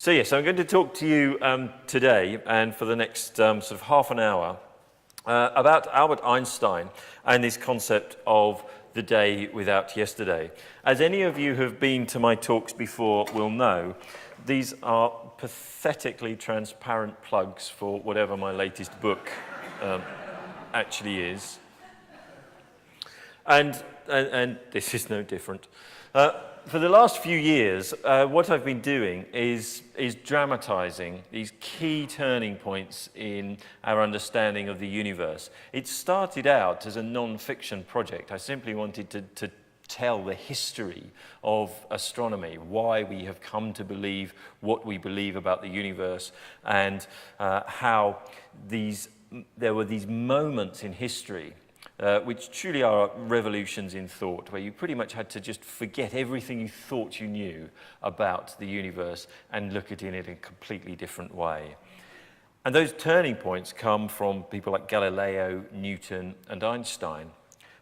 So yes, I'm going to talk to you today and for the next sort of half an hour about Albert Einstein and this concept of the day without yesterday. As any of you who have been to my talks before will know, these are pathetically transparent plugs for whatever my latest book actually is. And this is no different. For the last few years, what I've been doing is dramatizing these key turning points in our understanding of the universe. It started out as a non-fiction project. I simply wanted to tell the history of astronomy, why we have come to believe what we believe about the universe, and how there were these moments in history which truly are revolutions in thought, where you pretty much had to just forget everything you thought you knew about the universe and look at it in a completely different way. And those turning points come from people like Galileo, Newton, and Einstein.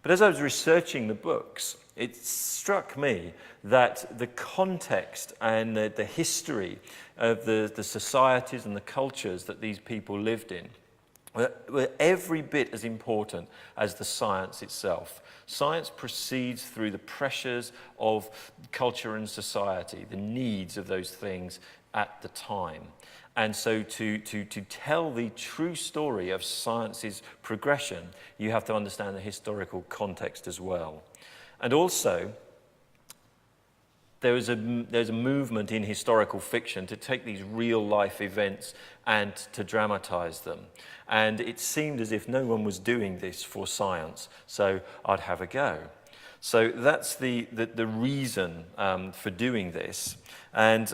But as I was researching the books, it struck me that the context and the history of the societies and the cultures that these people lived in were every bit as important as the science itself. Science proceeds through the pressures of culture and society, the needs of those things at the time. And so to tell the true story of science's progression, you have to understand the historical context as well. And also, there's a movement in historical fiction to take these real-life events and to dramatize them. And it seemed as if no one was doing this for science, so I'd have a go. So that's the reason for doing this. And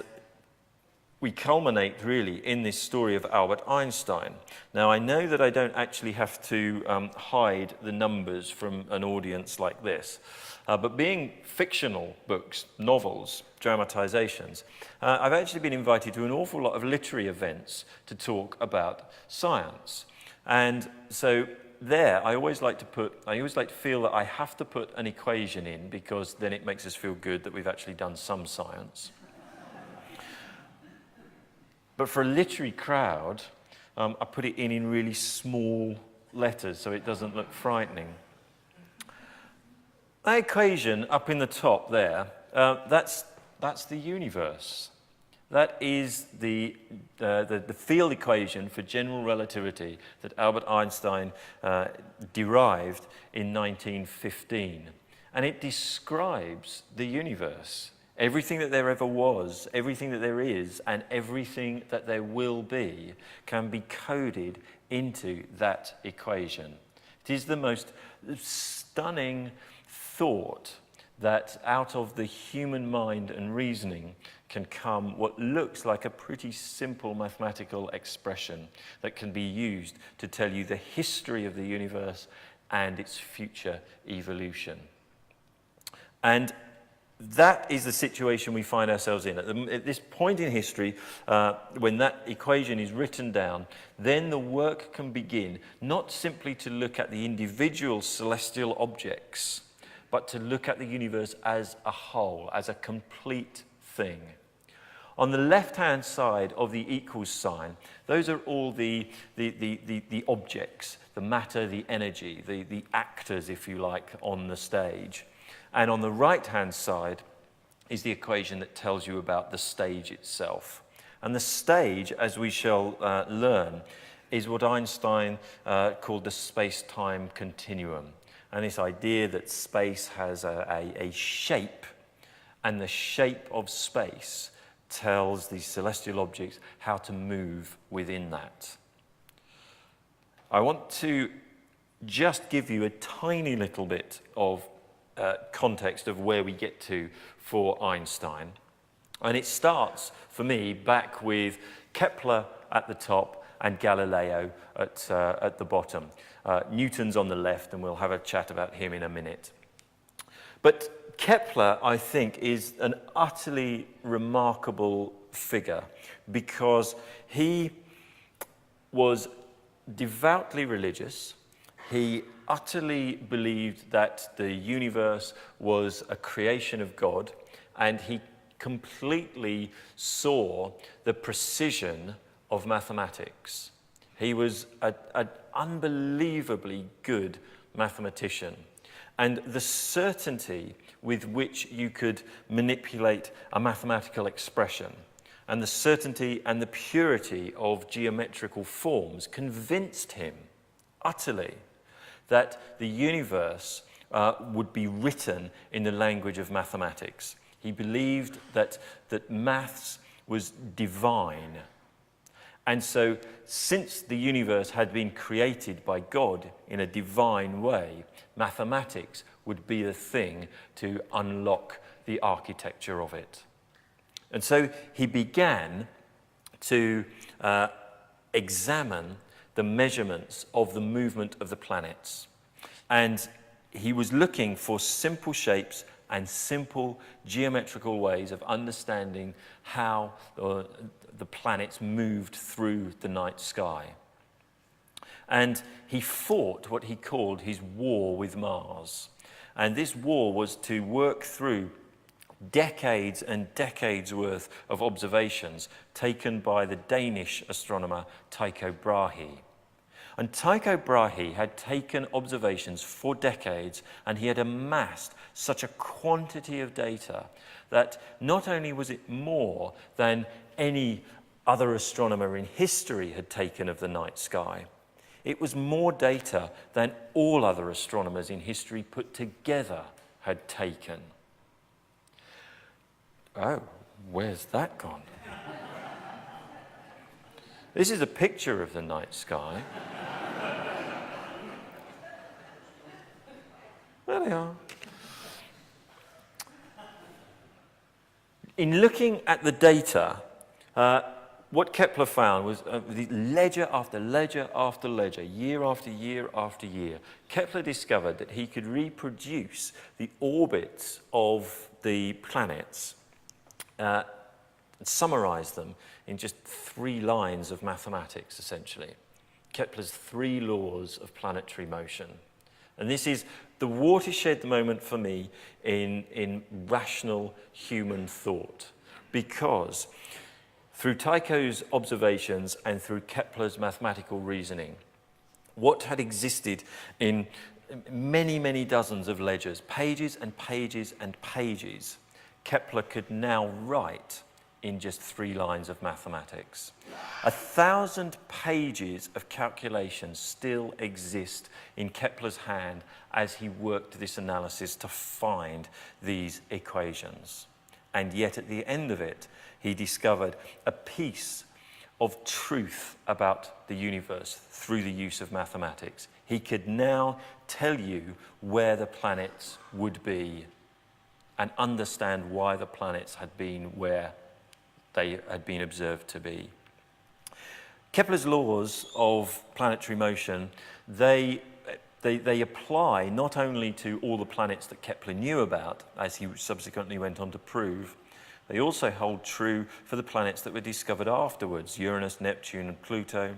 we culminate really in this story of Albert Einstein. Now, I know that I don't actually have to hide the numbers from an audience like this. But being fictional books, novels, dramatizations, I've actually been invited to an awful lot of literary events to talk about science. And so there, I always like to feel that I have to put an equation in, because then it makes us feel good that we've actually done some science. But for a literary crowd, I put it in really small letters so it doesn't look frightening. That equation up in the top there, that's the universe. That is the field equation for general relativity that Albert Einstein derived in 1915. And it describes the universe. Everything that there ever was, everything that there is, and everything that there will be can be coded into that equation. It is the most stunning thought that out of the human mind and reasoning can come what looks like a pretty simple mathematical expression that can be used to tell you the history of the universe and its future evolution. And that is the situation we find ourselves in. At this point in history, when that equation is written down, then the work can begin, not simply to look at the individual celestial objects, but to look at the universe as a whole, as a complete thing. On the left-hand side of the equals sign, those are all the objects, the matter, the energy, the actors, if you like, on the stage. And on the right-hand side is the equation that tells you about the stage itself. And the stage, as we shall learn, is what Einstein called the space-time continuum. And this idea that space has a shape, and the shape of space tells these celestial objects how to move within that. I want to just give you a tiny little bit of context of where we get to for Einstein. And it starts, for me, back with Kepler at the top and Galileo at the bottom. Newton's on the left, and we'll have a chat about him in a minute. But Kepler, I think, is an utterly remarkable figure because he was devoutly religious. He utterly believed that the universe was a creation of God, and he completely saw the precision of mathematics. He was an unbelievably good mathematician. And the certainty with which you could manipulate a mathematical expression, and the certainty and the purity of geometrical forms convinced him utterly that the universe would be written in the language of mathematics. He believed that maths was divine. And so, since the universe had been created by God in a divine way, mathematics would be the thing to unlock the architecture of it. And so he began to examine the measurements of the movement of the planets. And he was looking for simple shapes and simple geometrical ways of understanding how the planets moved through the night sky. And he fought what he called his war with Mars. And this war was to work through decades and decades worth of observations taken by the Danish astronomer Tycho Brahe. And Tycho Brahe had taken observations for decades, and he had amassed such a quantity of data that not only was it more than any other astronomer in history had taken of the night sky, it was more data than all other astronomers in history put together had taken. Oh, where's that gone? This is a picture of the night sky. There they are. In looking at the data, what Kepler found was ledger after ledger after ledger, year after year after year, Kepler discovered that he could reproduce the orbits of the planets and summarize them in just 3 lines of mathematics, essentially. Kepler's 3 laws of planetary motion. And this is the watershed moment for me in rational human thought, because through Tycho's observations and through Kepler's mathematical reasoning, what had existed in many, many dozens of ledgers, pages and pages and pages, Kepler could now write in just 3 lines of mathematics. 1,000 pages of calculations still exist in Kepler's hand as he worked this analysis to find these equations. And yet at the end of it, he discovered a piece of truth about the universe through the use of mathematics. He could now tell you where the planets would be and understand why the planets had been where they had been observed to be. Kepler's laws of planetary motion, they apply not only to all the planets that Kepler knew about, as he subsequently went on to prove, they also hold true for the planets that were discovered afterwards, Uranus, Neptune, and Pluto,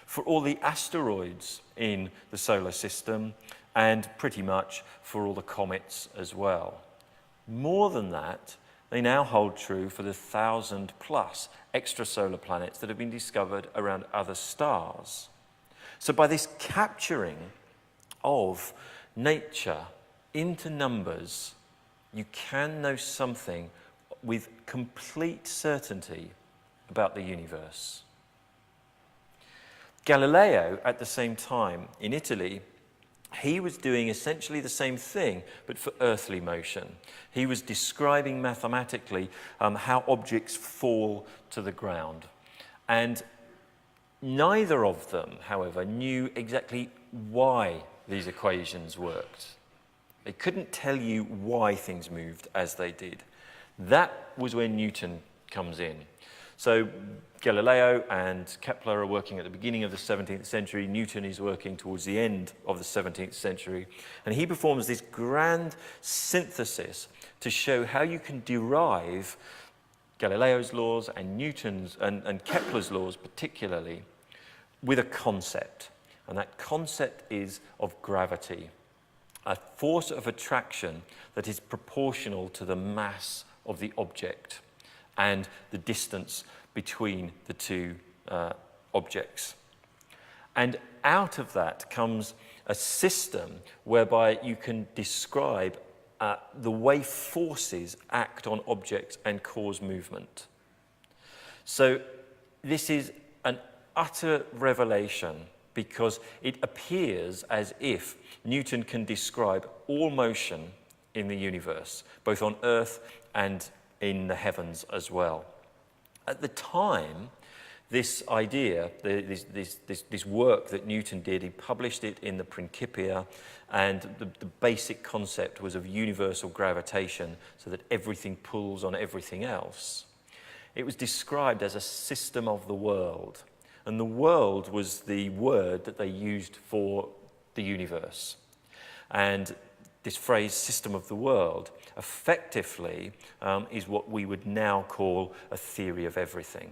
for all the asteroids in the solar system, and pretty much for all the comets as well. More than that, they now hold true for the 1,000+ extrasolar planets that have been discovered around other stars. So by this capturing of nature into numbers, you can know something with complete certainty about the universe. Galileo, at the same time, in Italy, he was doing essentially the same thing, but for earthly motion. He was describing mathematically how objects fall to the ground. And neither of them, however, knew exactly why these equations worked. They couldn't tell you why things moved as they did. That was where Newton comes in. So Galileo and Kepler are working at the beginning of the 17th century. Newton is working towards the end of the 17th century. And he performs this grand synthesis to show how you can derive Galileo's laws and Newton's and Kepler's laws particularly with a concept. And that concept is of gravity, a force of attraction that is proportional to the mass of the object and the distance between the two objects. And out of that comes a system whereby you can describe the way forces act on objects and cause movement. So this is an utter revelation because it appears as if Newton can describe all motion in the universe, both on Earth and in the heavens as well. At the time, this idea, this work that Newton did, he published it in the Principia, and the basic concept was of universal gravitation, so that everything pulls on everything else. It was described as a system of the world, and the world was the word that they used for the universe. And this phrase, system of the world, effectively is what we would now call a theory of everything.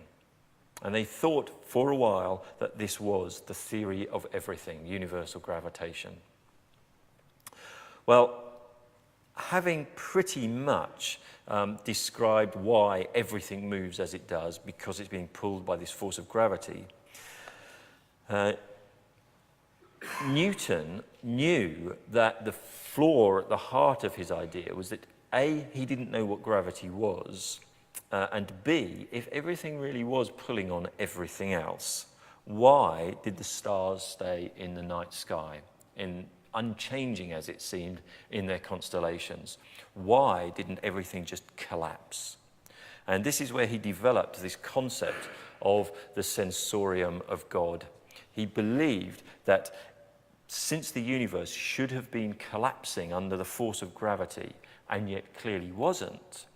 And they thought for a while that this was the theory of everything, universal gravitation. Well, having pretty much described why everything moves as it does, because it's being pulled by this force of gravity, Newton knew that the flaw at the heart of his idea was that A, he didn't know what gravity was, and B, if everything really was pulling on everything else, why did the stars stay in the night sky, unchanging as it seemed in their constellations? Why didn't everything just collapse? And this is where he developed this concept of the sensorium of God. He believed that since the universe should have been collapsing under the force of gravity, and yet clearly wasn't,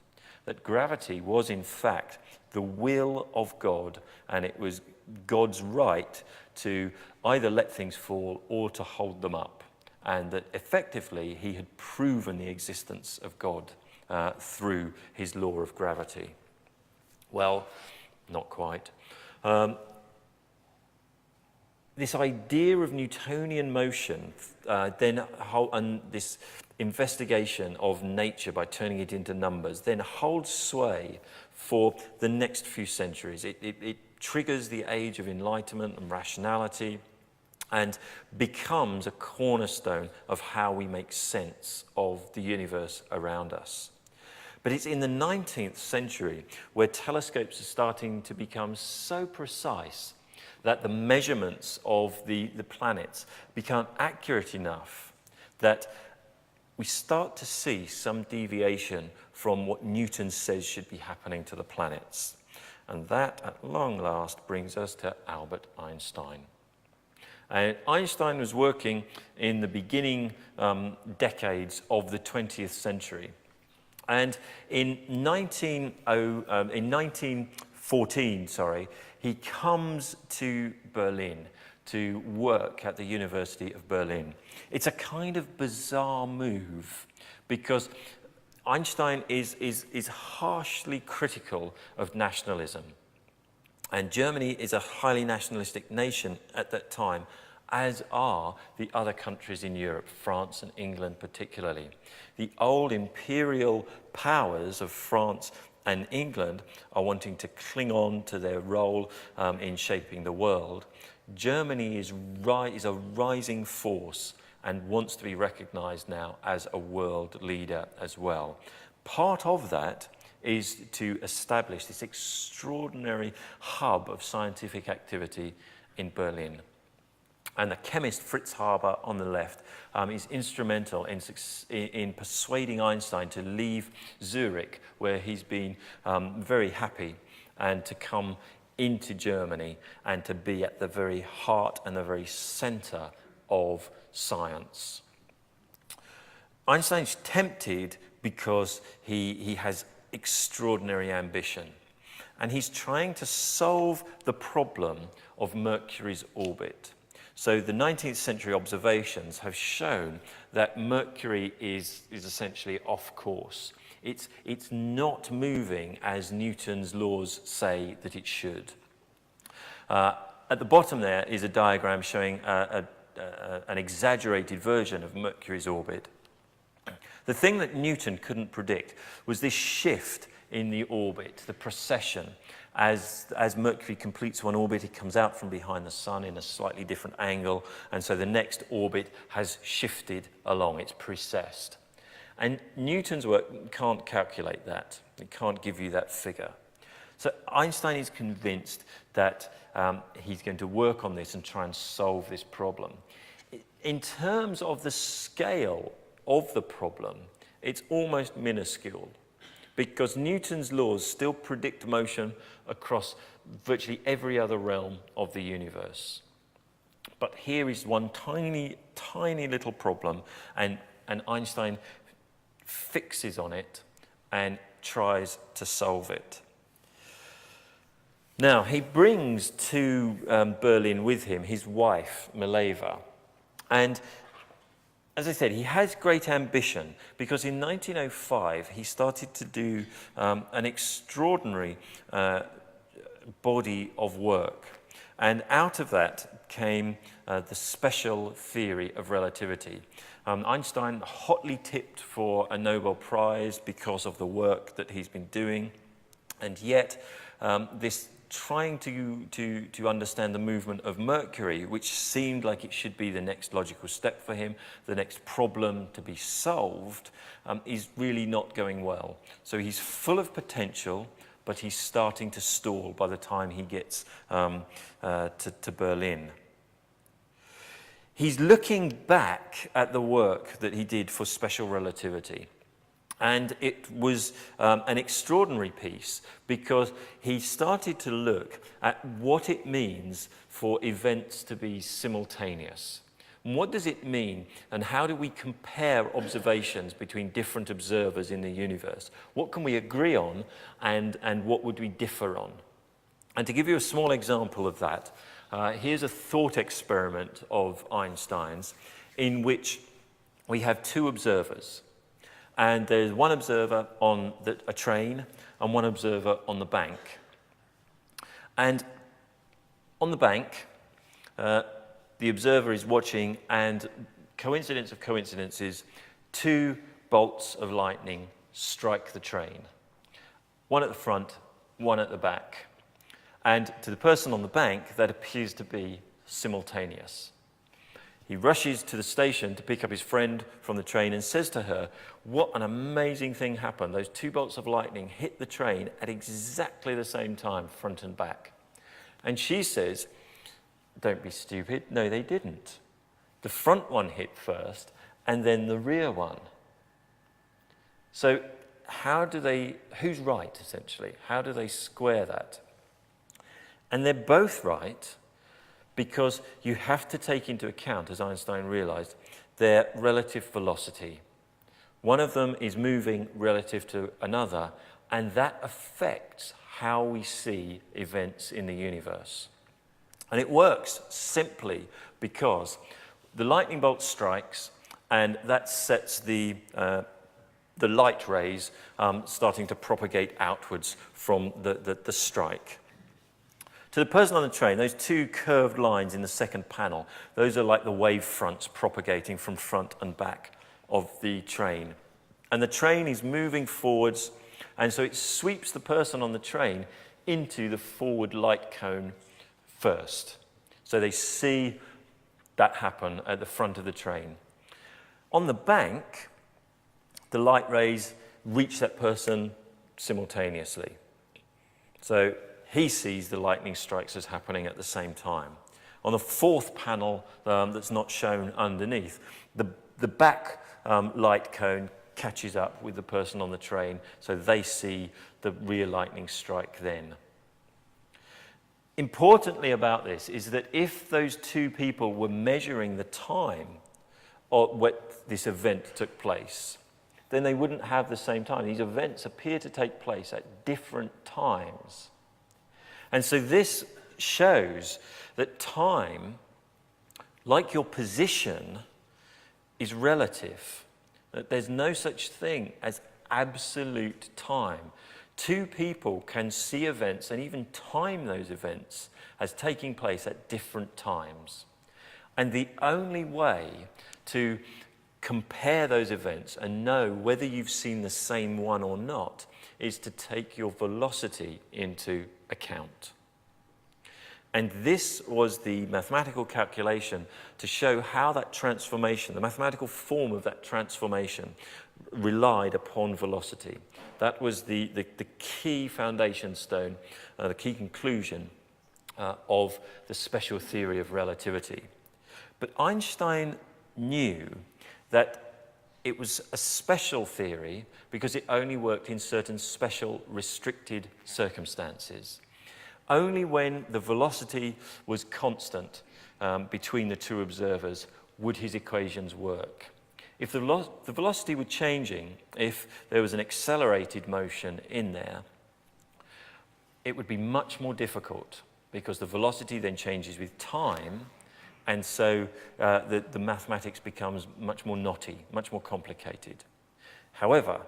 that gravity was in fact the will of God, and it was God's right to either let things fall or to hold them up, and that effectively he had proven the existence of God through his law of gravity. Well, not quite. This idea of Newtonian motion, and this investigation of nature by turning it into numbers, then holds sway for the next few centuries. It triggers the age of enlightenment and rationality and becomes a cornerstone of how we make sense of the universe around us. But it's in the 19th century where telescopes are starting to become so precise that the measurements of the planets become accurate enough that we start to see some deviation from what Newton says should be happening to the planets. And that, at long last, brings us to Albert Einstein. And Einstein was working in the beginning decades of the 20th century. And in 1914, he comes to Berlin to work at the University of Berlin. It's a kind of bizarre move because Einstein is harshly critical of nationalism. And Germany is a highly nationalistic nation at that time, as are the other countries in Europe, France and England particularly. The old imperial powers of France and England are wanting to cling on to their role in shaping the world. Germany is a rising force and wants to be recognized now as a world leader as well. Part of that is to establish this extraordinary hub of scientific activity in Berlin. And the chemist Fritz Haber on the left is instrumental in persuading Einstein to leave Zurich, where he's been very happy, and to come into Germany and to be at the very heart and the very center of science. Einstein's tempted because he has extraordinary ambition, and he's trying to solve the problem of Mercury's orbit. So the 19th century observations have shown that Mercury is essentially off course. It's not moving as Newton's laws say that it should. At the bottom there is a diagram showing an exaggerated version of Mercury's orbit. The thing that Newton couldn't predict was this shift in the orbit, the precession. As Mercury completes one orbit, it comes out from behind the Sun in a slightly different angle, and so the next orbit has shifted along, it's precessed. And Newton's work can't calculate that. It can't give you that figure. So Einstein is convinced that he's going to work on this and try and solve this problem. In terms of the scale of the problem, it's almost minuscule, because Newton's laws still predict motion across virtually every other realm of the universe. But here is one tiny, tiny little problem, and Einstein fixes on it and tries to solve it. Now, he brings to Berlin with him his wife, Lemaitre, and as I said, he has great ambition, because in 1905 he started to do an extraordinary body of work. And out of that came the special theory of relativity. Einstein hotly tipped for a Nobel Prize because of the work that he's been doing, and yet this trying to understand the movement of Mercury, which seemed like it should be the next logical step for him, the next problem to be solved, is really not going well. So he's full of potential, but he's starting to stall by the time he gets to Berlin. He's looking back at the work that he did for special relativity. And it was an extraordinary piece, because he started to look at what it means for events to be simultaneous. And what does it mean, and how do we compare observations between different observers in the universe? What can we agree on, and what would we differ on? And to give you a small example of that, here's a thought experiment of Einstein's in which we have two observers. And there's one observer on a train and one observer on the bank. And on the bank, the observer is watching, and coincidence of coincidences, two bolts of lightning strike the train. One at the front, one at the back. And to the person on the bank, that appears to be simultaneous. He rushes to the station to pick up his friend from the train and says to her, "What an amazing thing happened. Those two bolts of lightning hit the train at exactly the same time, front and back." And she says, "Don't be stupid. No, they didn't. The front one hit first, and then the rear one." So who's right, essentially? How do they square that? And they're both right, because you have to take into account, as Einstein realized, their relative velocity. One of them is moving relative to another, and that affects how we see events in the universe. And it works simply because the lightning bolt strikes, and that sets the light rays starting to propagate outwards from the strike. To the person on the train, those two curved lines in the second panel, those are like the wave fronts propagating from front and back of the train. And the train is moving forwards, and so it sweeps the person on the train into the forward light cone first. So they see that happen at the front of the train. On the bank, the light rays reach that person simultaneously. So he sees the lightning strikes as happening at the same time. On the fourth panel that's not shown underneath, the back light cone catches up with the person on the train, so they see the rear lightning strike then. Importantly about this is that if those two people were measuring the time of when this event took place, then they wouldn't have the same time. These events appear to take place at different times. And so this shows that time, like your position, is relative. That there's no such thing as absolute time. Two people can see events and even time those events as taking place at different times. And the only way to compare those events and know whether you've seen the same one or not is to take your velocity into account. And this was the mathematical calculation to show how that transformation, the mathematical form of that transformation, relied upon velocity. That was the key foundation stone, the key conclusion of the special theory of relativity. But Einstein knew that it was a special theory because it only worked in certain special restricted circumstances. Only when the velocity was constant between the two observers would his equations work. If the velocity were changing, if there was an accelerated motion in there, it would be much more difficult because the velocity then changes with time, and so the mathematics becomes much more knotty, much more complicated. However,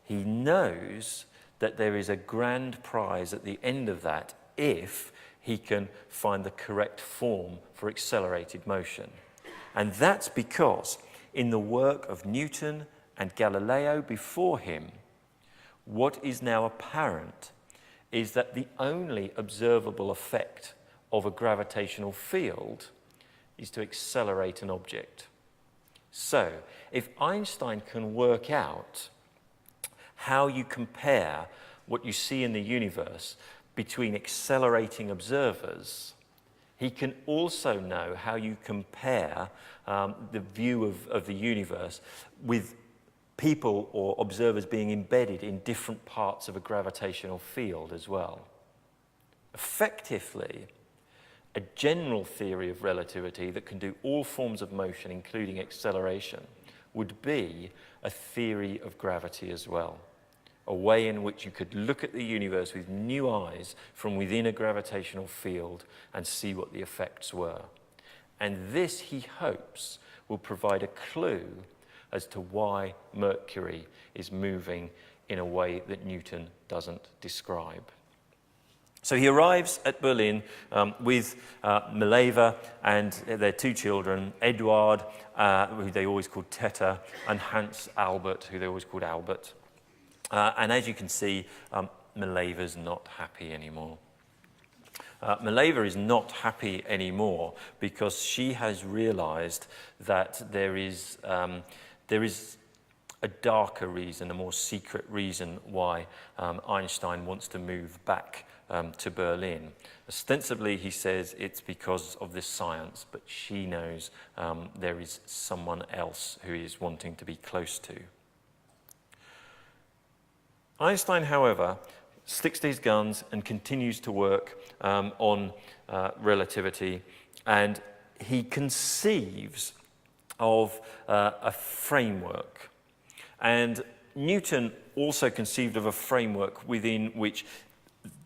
he knows that there is a grand prize at the end of that if he can find the correct form for accelerated motion. And that's because in the work of Newton and Galileo before him, what is now apparent is that the only observable effect of a gravitational field is to accelerate an object. So, if Einstein can work out how you compare what you see in the universe between accelerating observers, he can also know how you compare the view of the universe with people or observers being embedded in different parts of a gravitational field as well. Effectively, a general theory of relativity that can do all forms of motion, including acceleration, would be a theory of gravity as well. A way in which you could look at the universe with new eyes from within a gravitational field and see what the effects were. And this, he hopes, will provide a clue as to why Mercury is moving in a way that Newton doesn't describe. So he arrives at Berlin with Lemaitre and their two children, Eduard, who they always called Teta, and Hans Albert, who they always called Albert. And as you can see, Melaitre's not happy anymore. Lemaitre is not happy anymore because she has realized that there is a darker reason, a more secret reason why Einstein wants to move back to Berlin. Ostensibly, he says it's because of this science, but she knows there is someone else who he is wanting to be close to. Einstein, however, sticks to his guns and continues to work on relativity, and he conceives of a framework. And Newton also conceived of a framework within which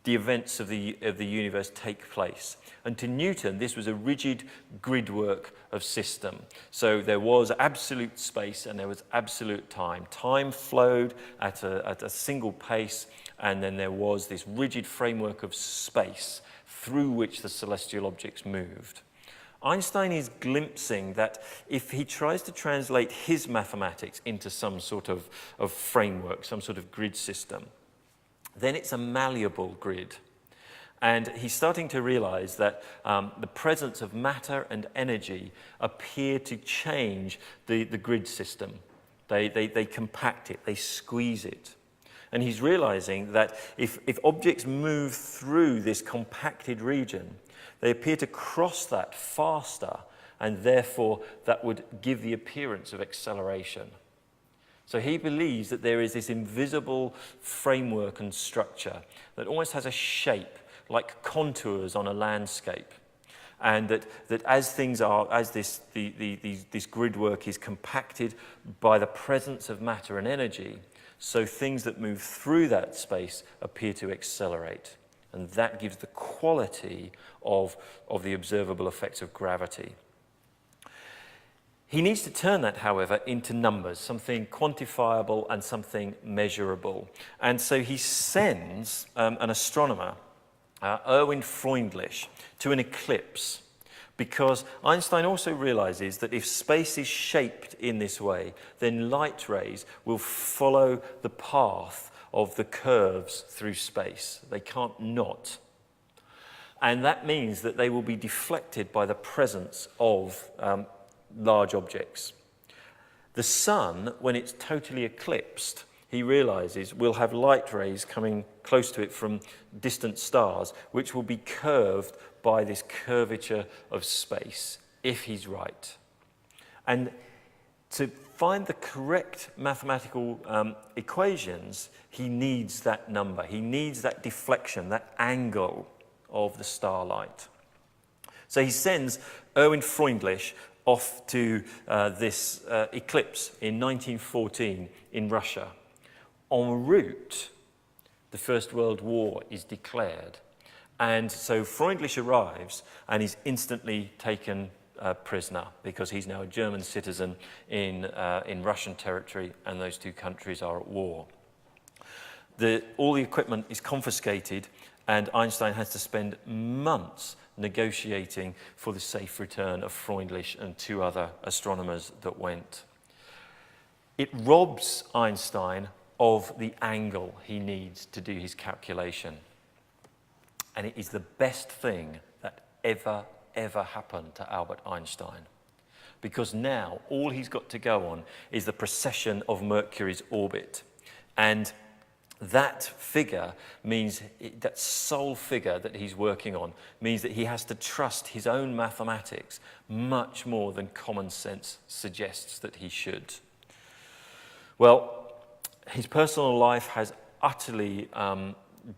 the events of the universe take place. And to Newton, this was a rigid gridwork of system. So there was absolute space and there was absolute time. Time flowed at a single pace, and then there was this rigid framework of space through which the celestial objects moved. Einstein is glimpsing that if he tries to translate his mathematics into some sort of framework, some sort of grid system, then it's a malleable grid. And he's starting to realize that the presence of matter and energy appear to change the grid system. They compact it, they squeeze it. And he's realizing that if objects move through this compacted region, they appear to cross that faster, and therefore that would give the appearance of acceleration. So he believes that there is this invisible framework and structure that almost has a shape, like contours on a landscape. And that as this gridwork is compacted by the presence of matter and energy, so things that move through that space appear to accelerate. And that gives the quality of the observable effects of gravity. He needs to turn that, however, into numbers, something quantifiable and something measurable. And so he sends an astronomer, Erwin Freundlich, to an eclipse Because Einstein also realizes that if space is shaped in this way, then light rays will follow the path of the curves through space. They can't not. And that means that they will be deflected by the presence of large objects. The sun, when it's totally eclipsed, he realizes will have light rays coming close to it from distant stars, which will be curved by this curvature of space, if he's right. And to find the correct mathematical equations, he needs that number. He needs that deflection, that angle of the starlight. So he sends Erwin Freundlich off to this eclipse in 1914 in Russia. En route, the First World War is declared. And so Freundlich arrives and is instantly taken prisoner because he's now a German citizen in Russian territory, and those two countries are at war. All the equipment is confiscated, and Einstein has to spend months negotiating for the safe return of Freundlich and two other astronomers that went. It robs Einstein of the angle he needs to do his calculation. And it is the best thing that ever happened to Albert Einstein. Because now all he's got to go on is the precession of Mercury's orbit. And that figure means, that sole figure that he's working on, means that he has to trust his own mathematics much more than common sense suggests that he should. Well, his personal life has utterly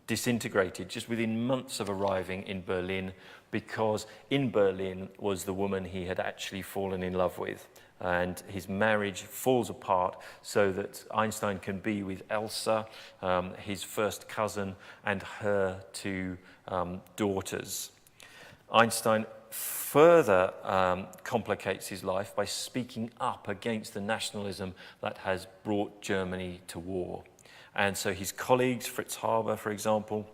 disintegrated just within months of arriving in Berlin, because in Berlin was the woman he had actually fallen in love with. And his marriage falls apart so that Einstein can be with Elsa, his first cousin, and her two daughters. Einstein further complicates his life by speaking up against the nationalism that has brought Germany to war. And so his colleagues, Fritz Haber, for example,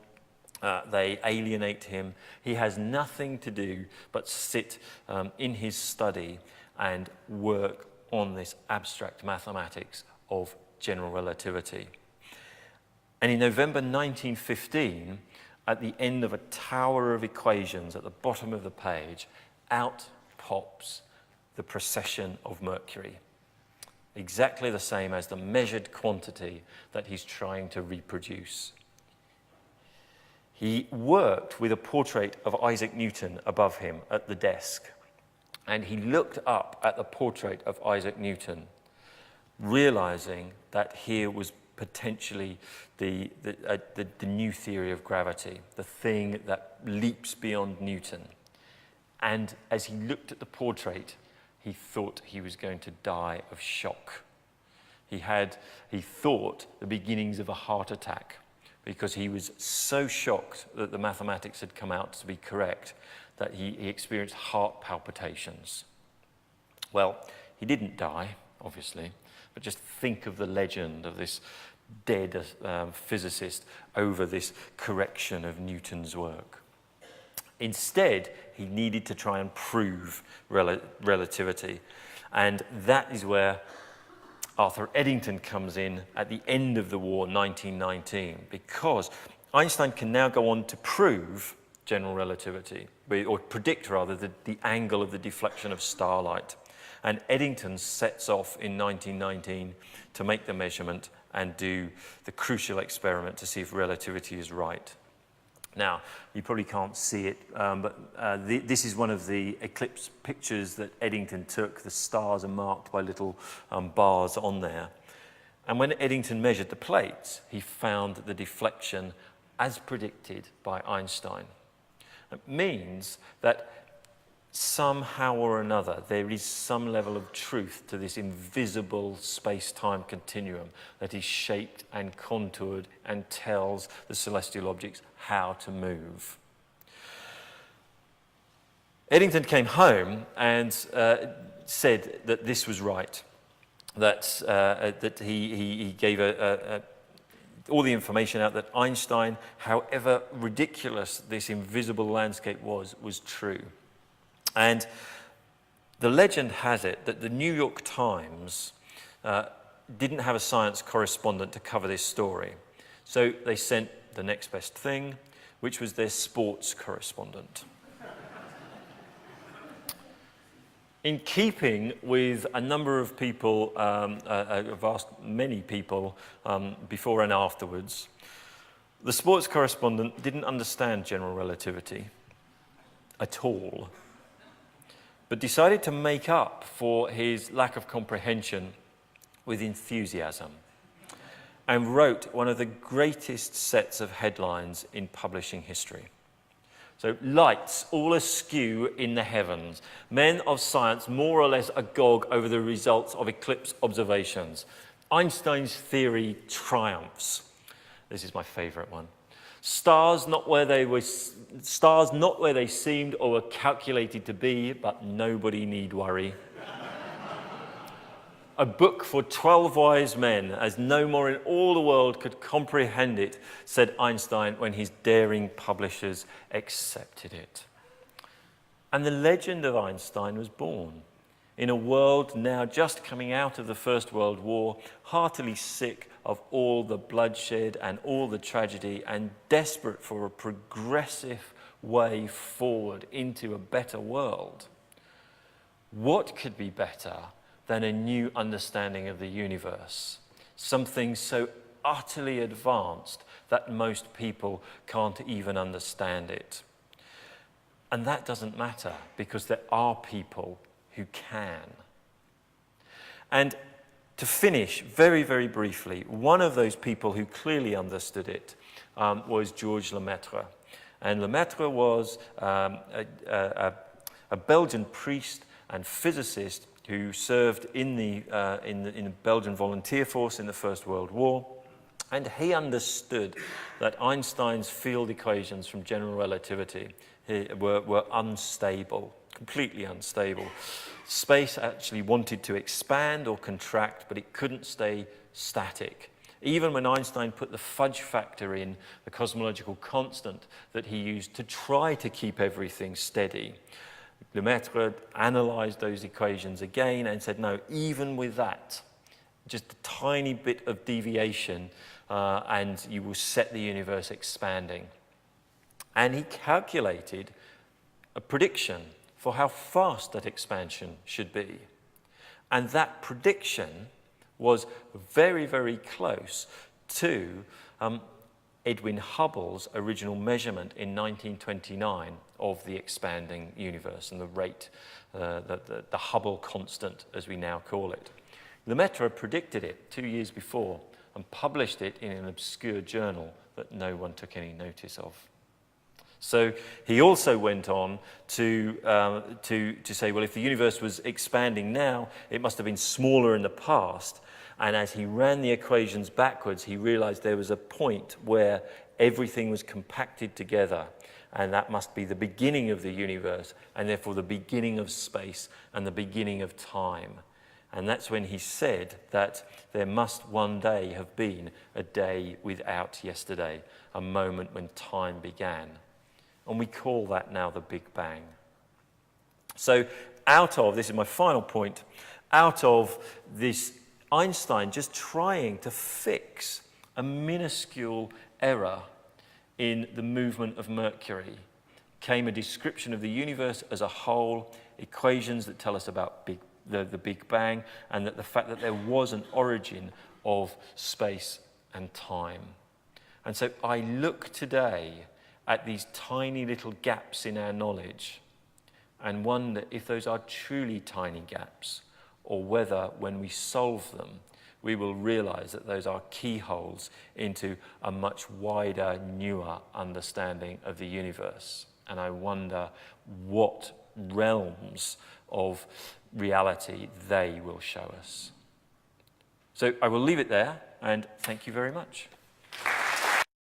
they alienate him. He has nothing to do but sit in his study and work on this abstract mathematics of general relativity. And in November 1915, at the end of a tower of equations at the bottom of the page, out pops the precession of Mercury. Exactly the same as the measured quantity that he's trying to reproduce. He worked with a portrait of Isaac Newton above him at the desk. And he looked up at the portrait of Isaac Newton, realizing that here was potentially the new theory of gravity, the thing that leaps beyond Newton. And as he looked at the portrait, he thought he was going to die of shock. He thought the beginnings of a heart attack, because he was so shocked that the mathematics had come out to be correct that he experienced heart palpitations. Well, he didn't die, obviously, but just think of the legend of this dead physicist over this correction of Newton's work. Instead, he needed to try and prove relativity. And that is where Arthur Eddington comes in at the end of the war, 1919, because Einstein can now go on to prove general relativity, or predict rather the angle of the deflection of starlight. And Eddington sets off in 1919 to make the measurement and do the crucial experiment to see if relativity is right. Now, you probably can't see it, but this is one of the eclipse pictures that Eddington took. The stars are marked by little bars on there. And when Eddington measured the plates, he found the deflection as predicted by Einstein. It means that somehow or another there is some level of truth to this invisible space-time continuum that is shaped and contoured and tells the celestial objects how to move. Eddington came home and said that this was right, that he gave all the information out that Einstein, however ridiculous this invisible landscape was true. And the legend has it that the New York Times didn't have a science correspondent to cover this story. So they sent the next best thing, which was their sports correspondent. In keeping with a number of people, a vast many people, before and afterwards, the sports correspondent didn't understand general relativity at all, but decided to make up for his lack of comprehension with enthusiasm, and wrote one of the greatest sets of headlines in publishing history. So, lights all askew in the heavens, men of science more or less agog over the results of eclipse observations. Einstein's theory triumphs. This is my favourite one. Stars not where they seemed or were calculated to be, but nobody need worry. A book for 12 wise men, as no more in all the world could comprehend it, said Einstein when his daring publishers accepted it. And the legend of Einstein was born in a world now just coming out of the First World War, heartily sick of all the bloodshed and all the tragedy, and desperate for a progressive way forward into a better world. What could be better than a new understanding of the universe, something so utterly advanced that most people can't even understand it? And that doesn't matter, because there are people who can. And to finish very, very briefly, one of those people who clearly understood it was Georges Lemaitre. And Lemaitre was a Belgian priest and physicist who served in the Belgian volunteer force in the First World War. And he understood that Einstein's field equations from general relativity were unstable, completely unstable. Space actually wanted to expand or contract, but it couldn't stay static. Even when Einstein put the fudge factor in, the cosmological constant that he used to try to keep everything steady, Lemaitre analysed those equations again and said, no, even with that, just a tiny bit of deviation, and you will set the universe expanding. And he calculated a prediction for how fast that expansion should be. And that prediction was very, very close to Edwin Hubble's original measurement in 1929 of the expanding universe and the rate, the Hubble constant, as we now call it. Lemaitre predicted it 2 years before and published it in an obscure journal that no one took any notice of. So he also went on to say, well, if the universe was expanding now, it must have been smaller in the past. And as he ran the equations backwards, he realized there was a point where everything was compacted together, and that must be the beginning of the universe, and therefore the beginning of space and the beginning of time. And that's when he said that there must one day have been a day without yesterday, a moment when time began. And we call that now the Big Bang. So this is my final point, out of this Einstein just trying to fix a minuscule error in the movement of Mercury came a description of the universe as a whole, equations that tell us about the Big Bang, and that the fact that there was an origin of space and time. And so I look today at these tiny little gaps in our knowledge and wonder if those are truly tiny gaps, or whether when we solve them, we will realize that those are keyholes into a much wider, newer understanding of the universe. And I wonder what realms of reality they will show us. So I will leave it there, and thank you very much.